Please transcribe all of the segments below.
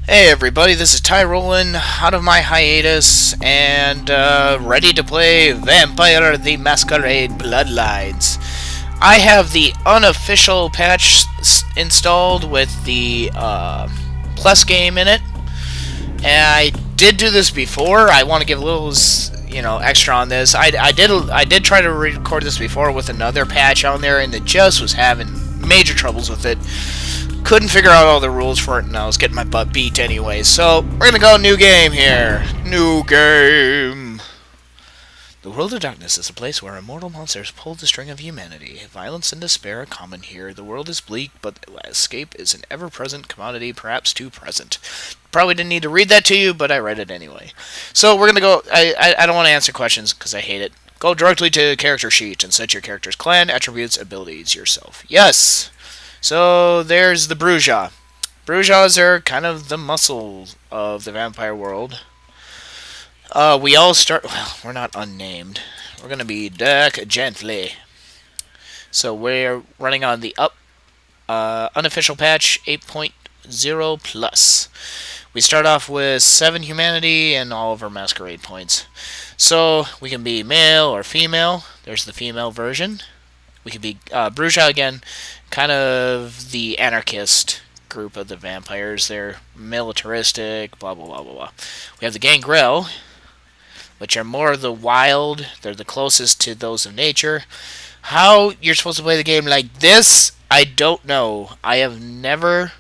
Hey everybody, this is Tyrolan out of my hiatus and ready to play Vampire the Masquerade Bloodlines. I have the unofficial patch installed with the plus game in it, and I did do this before. I want to give a little, extra on this. I did try to record this before with another patch on there, and it just was having major troubles with it. Couldn't figure out all the rules for it, and I was getting my butt beat anyway. So we're gonna go new game here. New game. The world of darkness is a place where immortal monsters pull the string of humanity. Violence and despair are common here. The world is bleak, but escape is an ever-present commodity, perhaps too present. Probably didn't need to read that to you, but I read it anyway. So we're gonna go. I don't want to answer questions because I hate it. Go directly to character sheet and set your character's clan, attributes, abilities yourself. Yes. So there's the Bruja. Brujas are kind of the muscle of the vampire world. We all start. Well, we're not unnamed. We're gonna be Dirk Gently. So we're running on the unofficial patch 8.0 plus. We start off with 7 humanity and all of our masquerade points. So we can be male or female. There's the female version. We could be Bruja again, kind of the anarchist group of the vampires. They're militaristic, blah blah blah blah blah. We have the Gangrel, which are more of the wild. They're the closest to those of nature. How you're supposed to play the game like this, I don't know. I have never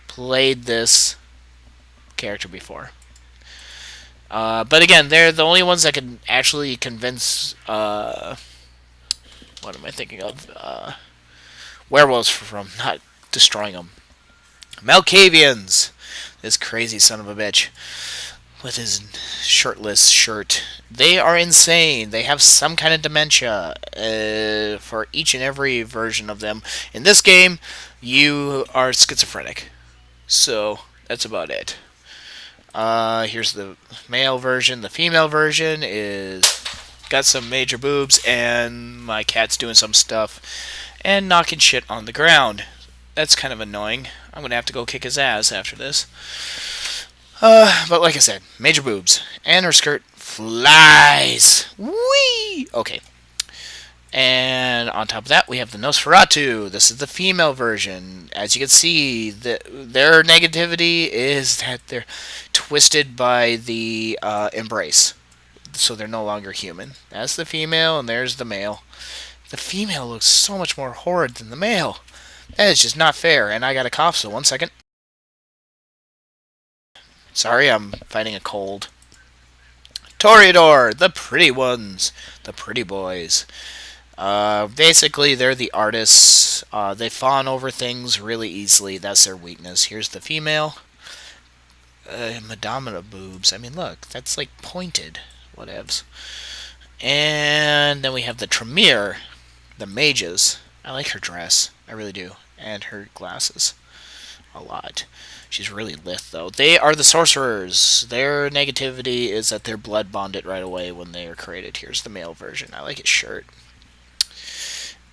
played this character before. But again, they're the only ones that can actually convince. What am I thinking of? Werewolves from not destroying them. Malkavians! This crazy son of a bitch. With his shirtless shirt. They are insane. They have some kind of dementia for each and every version of them. In this game, you are schizophrenic. So, that's about it. Here's the male version. The female version is got some major boobs, and my cat's doing some stuff and knocking shit on the ground. That's kind of annoying. I'm gonna have to go kick his ass after this. But like I said, major boobs, and her skirt flies. Whee! Okay. And on top of that, we have the Nosferatu. This is the female version. As you can see, their negativity is that they're twisted by the embrace. So they're no longer human. That's the female, and there's the male. The female looks so much more horrid than the male. That is just not fair, and I got a cough, so 1 second. Sorry, I'm fighting a cold. Toreador, the pretty ones, the pretty boys. Basically, they're the artists. They fawn over things really easily. That's their weakness. Here's the female. Madonna boobs. I mean, look, that's like pointed. Whatevs. And then we have the Tremere, the mages. I like her dress. I really do. And her glasses. A lot. She's really lithe, though. They are the sorcerers. Their negativity is that they're blood bonded right away when they are created. Here's the male version. I like his shirt.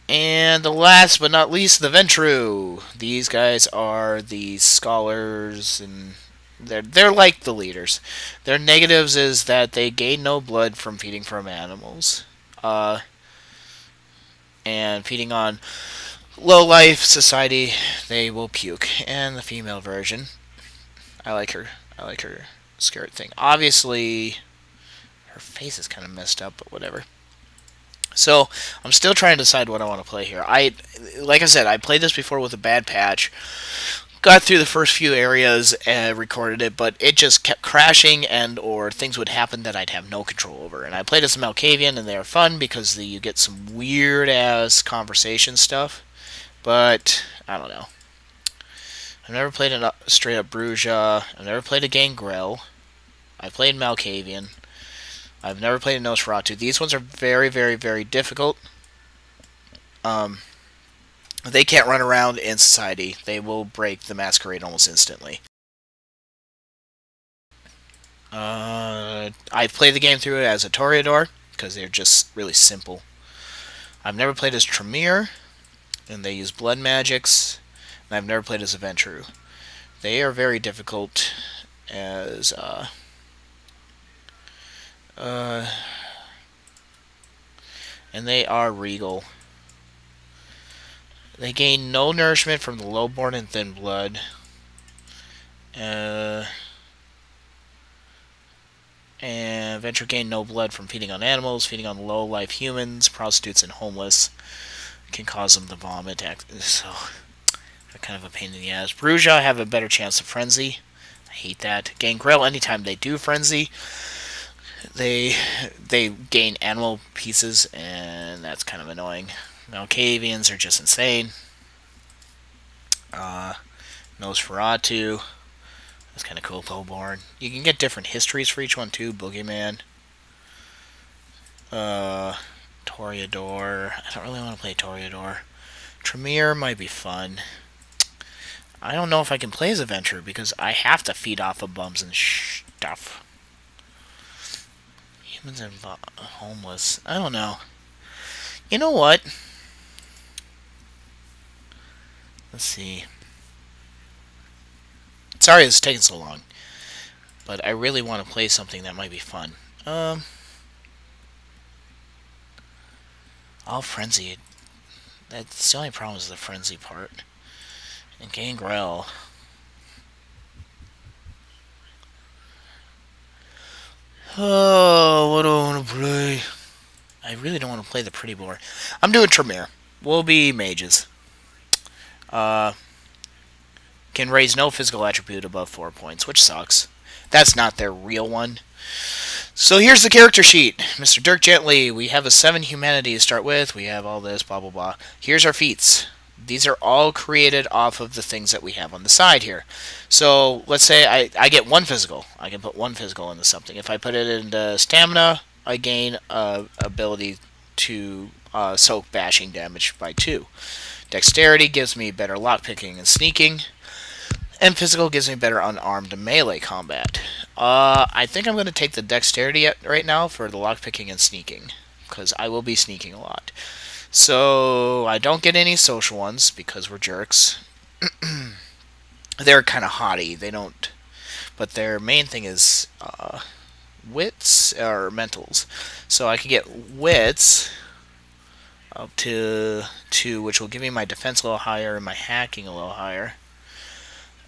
And the last but not least, the Ventru. These guys are the scholars, and they're like the leaders. Their negatives is that they gain no blood from feeding from animals, and feeding on low life society, they will puke. And the female version, I like her. I like her skirt thing. Obviously, her face is kind of messed up, but whatever. So I'm still trying to decide what I want to play here. Like I said, I played this before with a bad patch. Got through the first few areas and recorded it, but it just kept crashing, and or things would happen that I'd have no control over. And I played as a Malkavian, and they are fun because you get some weird ass conversation stuff. But I don't know. I've never played a straight up Bruja. I've never played a Gangrel. I played Malkavian. I've never played a Nosferatu. These ones are very, very, very difficult. They can't run around in society. They will break the masquerade almost instantly. I've played the game through it as a Toreador because they're just really simple. I've never played as Tremere, and they use blood magics. And I've never played as a Ventru. They are very difficult as and they are regal. They gain no nourishment from the lowborn and thin blood. And Venture gain no blood from feeding on animals, feeding on low-life humans, prostitutes, and homeless. Can cause them to vomit. So, they're kind of a pain in the ass. Bruja have a better chance of frenzy. I hate that. Gangrel, anytime they do frenzy, they gain animal pieces, and that's kind of annoying. Malkavians are just insane. Nosferatu. That's kind of cool. Lowborn. You can get different histories for each one too. Boogeyman. Toreador. I don't really want to play Toreador. Tremere might be fun. I don't know if I can play as a Venture because I have to feed off of bums and stuff. Humans and homeless. I don't know. You know what? Let's see. Sorry it's taking so long. But I really want to play something that might be fun. All frenzy. That's the only problem is the frenzy part. And Gangrel. Oh, what do I want to play? I really don't want to play the pretty boar. I'm doing Tremere. We'll be mages. Can raise no physical attribute above 4 points, which sucks. That's not their real one. So here's the character sheet. Mr. Dirk Gently, we have a 7 humanity to start with. We have all this, blah, blah, blah. Here's our feats. These are all created off of the things that we have on the side here. So let's say I get 1 physical. I can put 1 physical into something. If I put it into stamina, I gain ability to soak bashing damage by 2. Dexterity gives me better lockpicking and sneaking. And physical gives me better unarmed melee combat. I think I'm going to take the dexterity right now for the lockpicking and sneaking, because I will be sneaking a lot. So I don't get any social ones because we're jerks. They're kind of haughty. They don't, but their main thing is wits or mentals. So I can get wits up to 2, which will give me my defense a little higher and my hacking a little higher.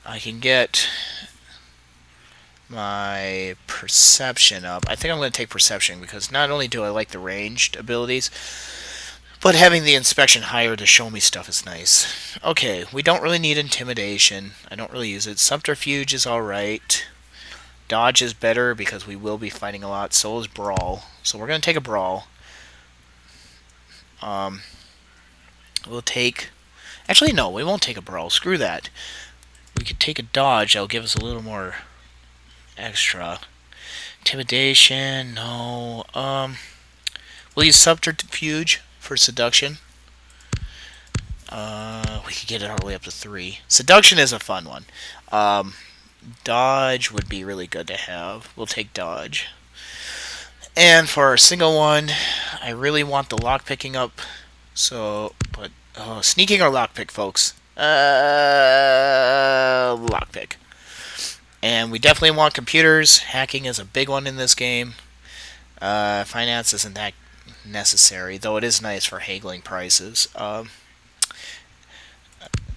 I can get my perception up. I think I'm going to take perception because not only do I like the ranged abilities, but having the inspection higher to show me stuff is nice. Okay, we don't really need intimidation. I don't really use it. Subterfuge is alright. Dodge is better because we will be fighting a lot. So is Brawl. So we're going to take a Brawl. We'll take... Actually, no, we won't take a Brawl. Screw that. We could take a Dodge. That'll give us a little more extra. Intimidation, no. We'll use Subterfuge for Seduction. We could get it all the way up to 3. Seduction is a fun one. Dodge would be really good to have. We'll take Dodge. And for our single one, I really want the lockpicking up. So, but sneaking or lockpick, folks. Lockpick. And we definitely want computers. Hacking is a big one in this game. Finance isn't that necessary, though it is nice for haggling prices.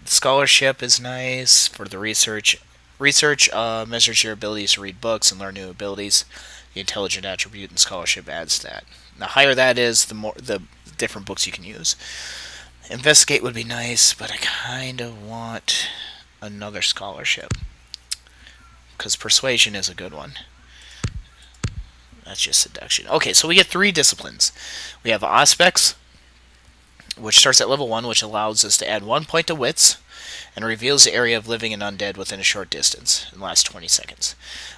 Scholarship is nice for the research. Research measures your abilities to read books and learn new abilities. The intelligent attribute and scholarship adds that. The higher that is, the different books you can use. Investigate would be nice, but I kind of want another scholarship. Because persuasion is a good one. That's just seduction. Okay, so we get 3 disciplines. We have aspects, which starts at level 1, which allows us to add 1 point to wits, and reveals the area of living and undead within a short distance and lasts 20 seconds.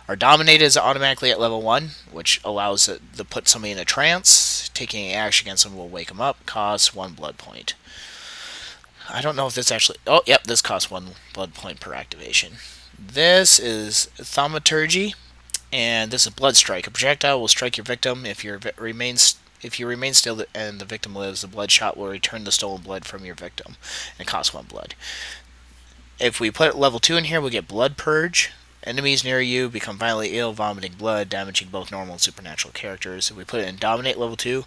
Our dominate is automatically at level 1, which allows it to put somebody in a trance. Taking action against them will wake them up. Costs 1 blood point. I don't know if this actually... Oh, yep, this costs 1 blood point per activation. This is Thaumaturgy, and this is Blood Strike. A projectile will strike your victim. If you remain still and the victim lives, the blood shot will return the stolen blood from your victim, and costs 1 blood. If we put level 2 in here, we get Blood Purge. Enemies near you become violently ill, vomiting blood, damaging both normal and supernatural characters. If we put it in Dominate level 2,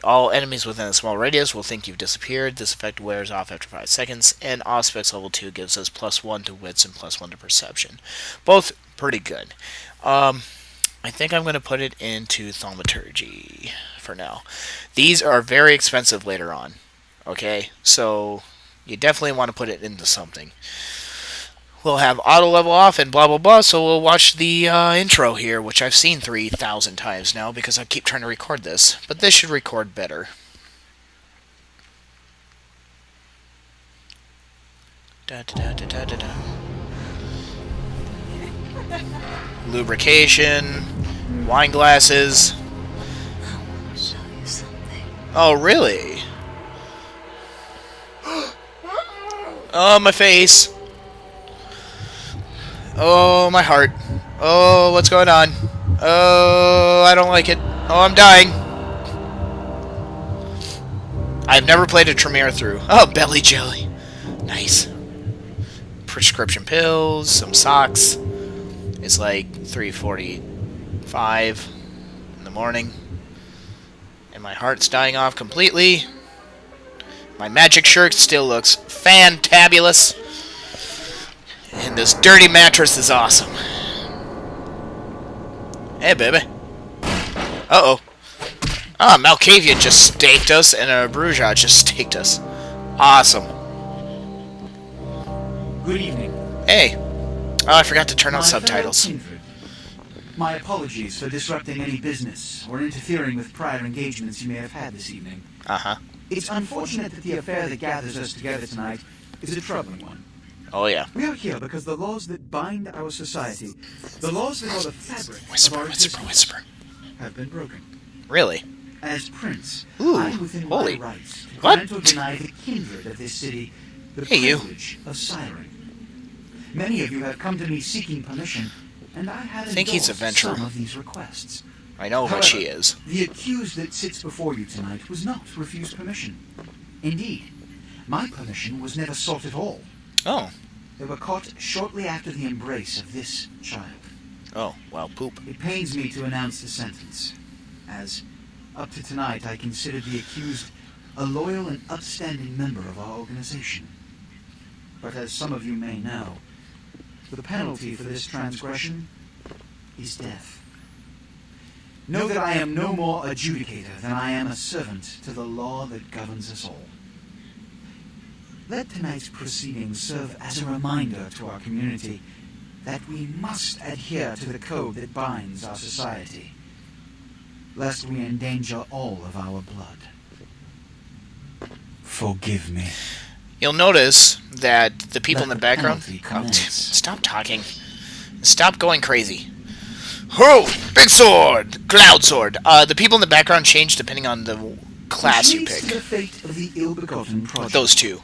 all enemies within a small radius will think you've disappeared. This effect wears off after 5 seconds. And Auspex level 2 gives us +1 to Wits and +1 to Perception. Both pretty good. I think I'm going to put it into Thaumaturgy for now. These are very expensive later on. Okay, so you definitely want to put it into something. We'll have auto level off and blah blah blah, so we'll watch the intro here, which I've seen 3,000 times now because I keep trying to record this. But this should record better. Da, da, da, da, da, da. Lubrication, wine glasses. I want to show you something. Oh, really? Oh, my face. Oh, my heart. Oh, what's going on? Oh, I don't like it. Oh, I'm dying. I've never played a Tremere through. Oh, belly jelly. Nice. Prescription pills, some socks. It's like 3:45 in the morning. And my heart's dying off completely. My magic shirt still looks fantabulous. And this dirty mattress is awesome. Hey, baby. Uh-oh. Ah, Malkavian just staked us, and a Bruja just staked us. Awesome. Good evening. Hey. Oh, I forgot to turn on subtitles. My apologies for disrupting any business or interfering with prior engagements you may have had this evening. Uh-huh. It's unfortunate that the affair that gathers us together tonight is a troubling one. Oh, yeah. We are here because the laws that bind our society, the laws that are the fabric Whisper, of our whisper, whisper. have been broken. Really? As Prince, Ooh, I'm within holy. my rights to What? grant or deny the kindred of this city the Hey, you. privilege of siring. Many of you have come to me seeking permission, and I have Think he's a endorsed venturer. some of these requests. I know what she is. The accused that sits before you tonight was not refused permission. Indeed, my permission was never sought at all. Oh. They were caught shortly after the embrace of this child. Oh, well, poop. It pains me to announce the sentence, as up to tonight I considered the accused a loyal and upstanding member of our organization. But as some of you may know, the penalty for this transgression is death. Know that I am no more adjudicator than I am a servant to the law that governs us all. Let tonight's proceedings serve as a reminder to our community that we must adhere to the code that binds our society, lest we endanger all of our blood. Forgive me. You'll notice that the people in the background... penalty Oh, commence. stop talking. Stop going crazy. Oh, big sword! Cloud sword. The people in the background change depending on the class you Which leads to the pick. fate of the ill-begotten prodigy. Those two.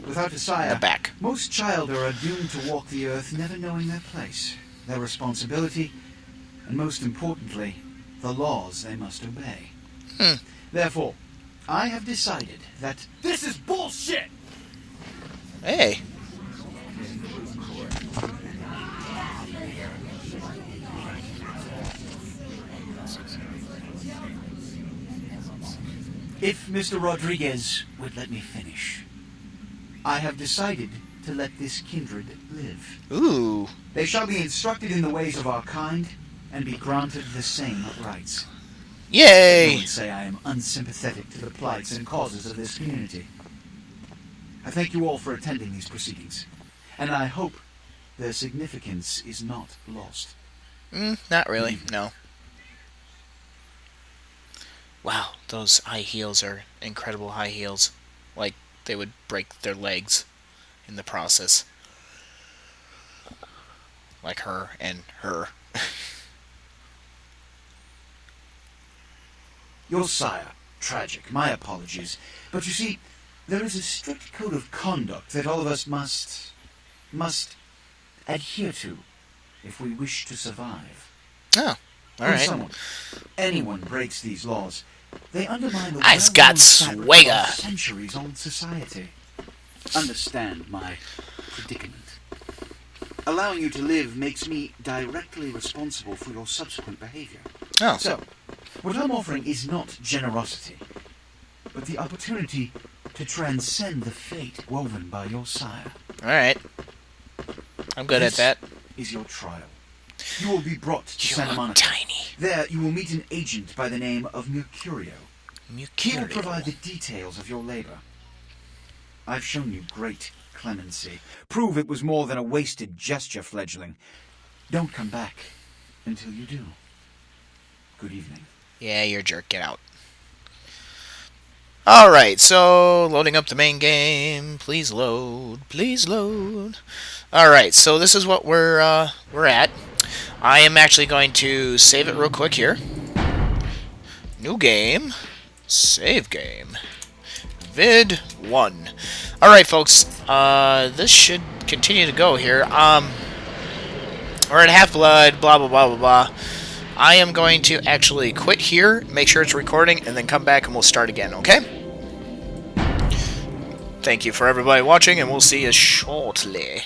Without a sire, The back. most children are doomed to walk the earth never knowing their place, their responsibility, and most importantly, the laws they must obey. Therefore, I have decided that this is bullshit! Hey. If Mr. Rodriguez would let me finish. I have decided to let this kindred live. Ooh. They shall be instructed in the ways of our kind and be granted the same rights. I Yay! would say I am unsympathetic to the plights and causes of this community. I thank you all for attending these proceedings, and I hope their significance is not lost. Not really, no. Wow, those high heels are incredible high heels. Like, they would break their legs in the process. Like her and her. Your sire, tragic, my apologies. But you see, there is a strict code of conduct that all of us must adhere to if we wish to survive. Oh, When alright. anyone breaks these laws, they undermine the I's got well-known fabric of swagger. our centuries-old society. understand my predicament. Allowing you to live makes me directly responsible for your subsequent behavior. Oh. So, what I'm offering is not generosity, but the opportunity to transcend the fate woven by your sire. Alright. I'm good at that. This is your trial. You will be brought to Santa Monica. Tiny. There, you will meet an agent by the name of Mercurio. He will provide the Mercurio. details of your labor. I've shown you great clemency. Prove it was more than a wasted gesture, fledgling. Don't come back until you do. Good evening. Yeah, you're a jerk. Get out. Alright, so loading up the main game. Please load. Please load. Alright, so this is what we're at. I am actually going to save it real quick here. New game. Save game. Vid 1. Alright, folks. This should continue to go here. We're at Half-Blood, blah, blah, blah, blah, blah. I am going to actually quit here, make sure it's recording, and then come back and we'll start again, okay? Thank you for everybody watching, and we'll see you shortly.